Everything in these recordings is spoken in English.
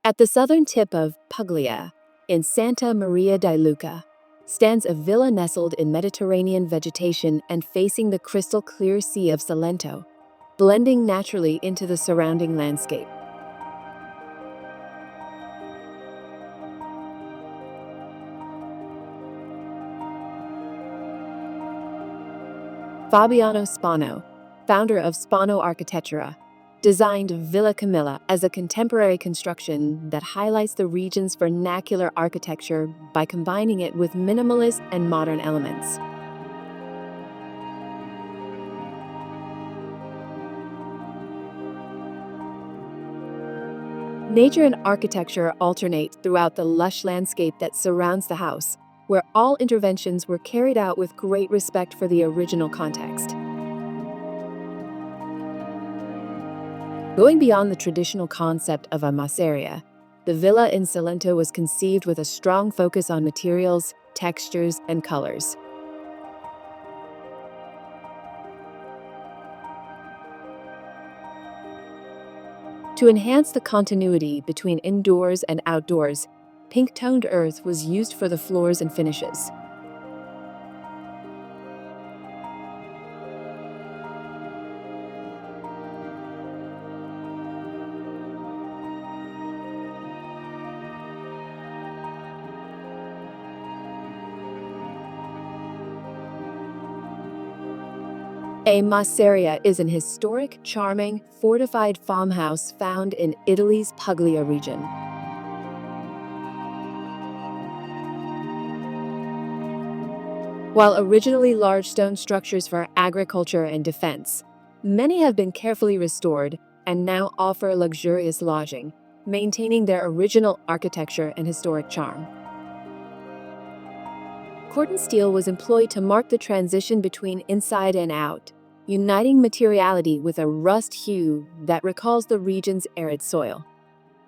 At the southern tip of Puglia, in Santa Maria di Leuca, stands a villa nestled in Mediterranean vegetation and facing the crystal-clear Sea of Salento, blending naturally into the surrounding landscape. Fabiano Spano, founder of Spano Architettura, designed Villa Camilla as a contemporary construction that highlights the region's vernacular architecture by combining it with minimalist and modern elements. Nature and architecture alternate throughout the lush landscape that surrounds the house, where all interventions were carried out with great respect for the original context. Going beyond the traditional concept of a masseria, the villa in Salento was conceived with a strong focus on materials, textures, and colors. To enhance the continuity between indoors and outdoors, pink-toned earth was used for the floors and finishes. A masseria is an historic, charming, fortified farmhouse found in Italy's Puglia region. While originally large stone structures for agriculture and defense, many have been carefully restored and now offer luxurious lodging, maintaining their original architecture and historic charm. Corten steel was employed to mark the transition between inside and out, uniting materiality with a rust hue that recalls the region's arid soil.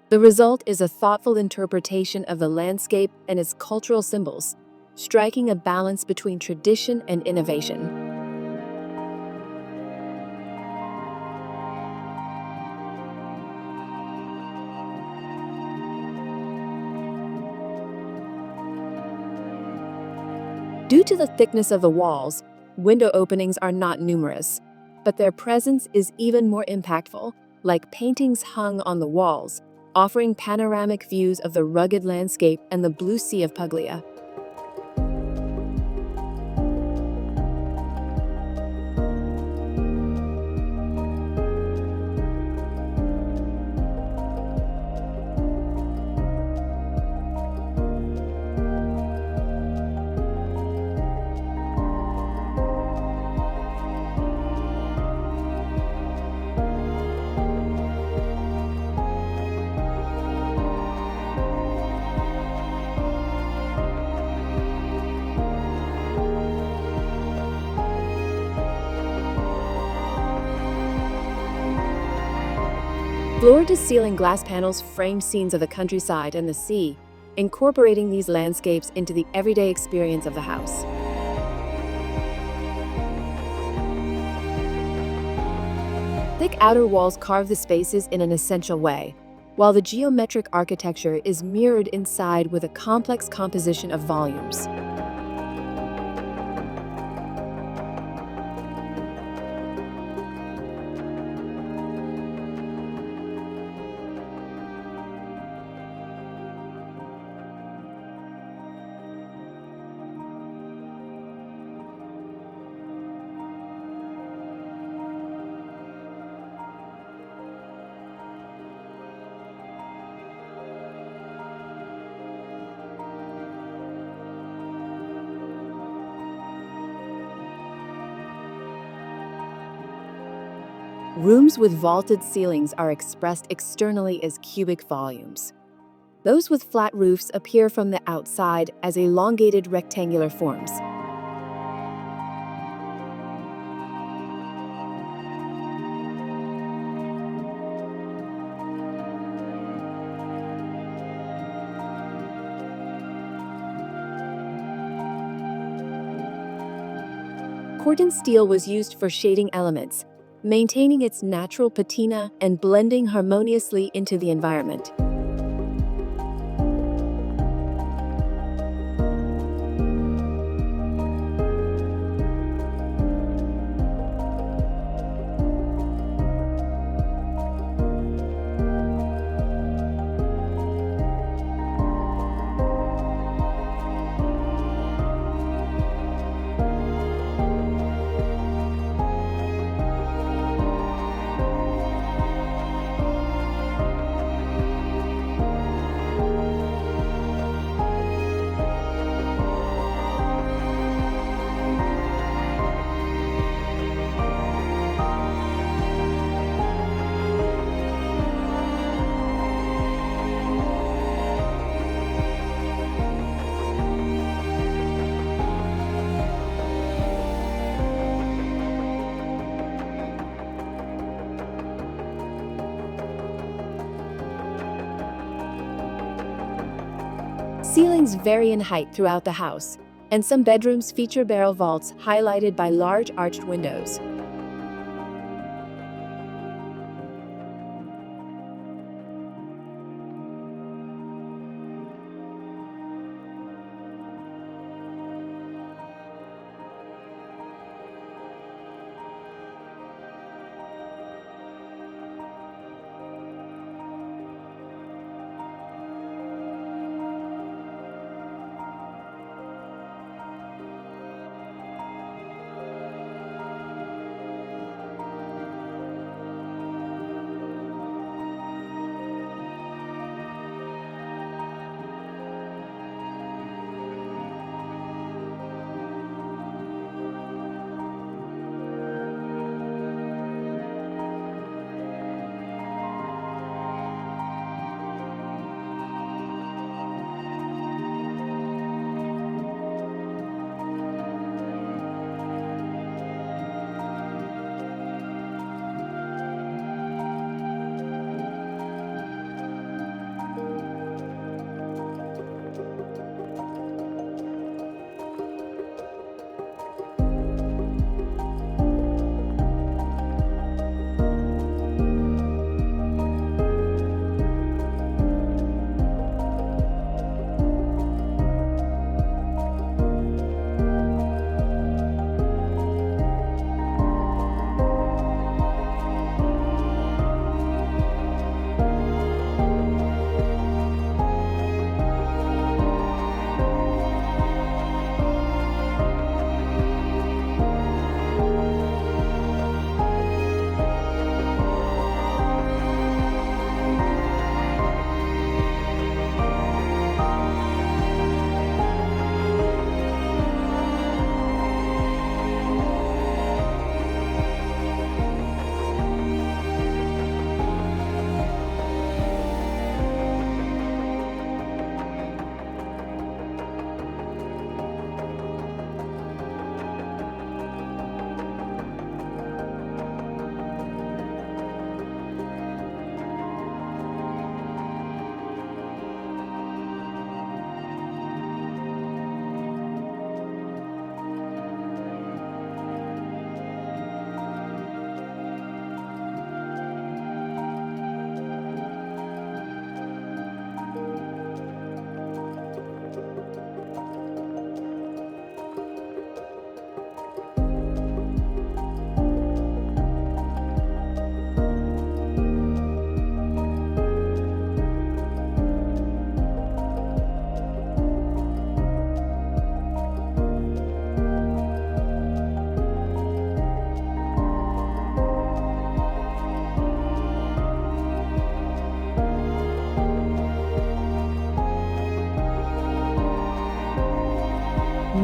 The result is a thoughtful interpretation of the landscape and its cultural symbols, striking a balance between tradition and innovation. Due to the thickness of the walls, window openings are not numerous, but their presence is even more impactful, like paintings hung on the walls, offering panoramic views of the rugged landscape and the blue sea of Puglia. Floor-to-ceiling glass panels frame scenes of the countryside and the sea, incorporating these landscapes into the everyday experience of the house. Thick outer walls carve the spaces in an essential way, while the geometric architecture is mirrored inside with a complex composition of volumes. Rooms with vaulted ceilings are expressed externally as cubic volumes. Those with flat roofs appear from the outside as elongated rectangular forms. Corten steel was used for shading elements, maintaining its natural patina and blending harmoniously into the environment. Ceilings vary in height throughout the house, and some bedrooms feature barrel vaults highlighted by large arched windows.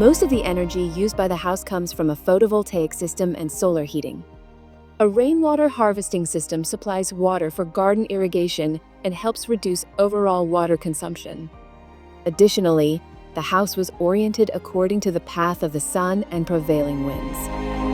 Most of the energy used by the house comes from a photovoltaic system and solar heating. A rainwater harvesting system supplies water for garden irrigation and helps reduce overall water consumption. Additionally, the house was oriented according to the path of the sun and prevailing winds.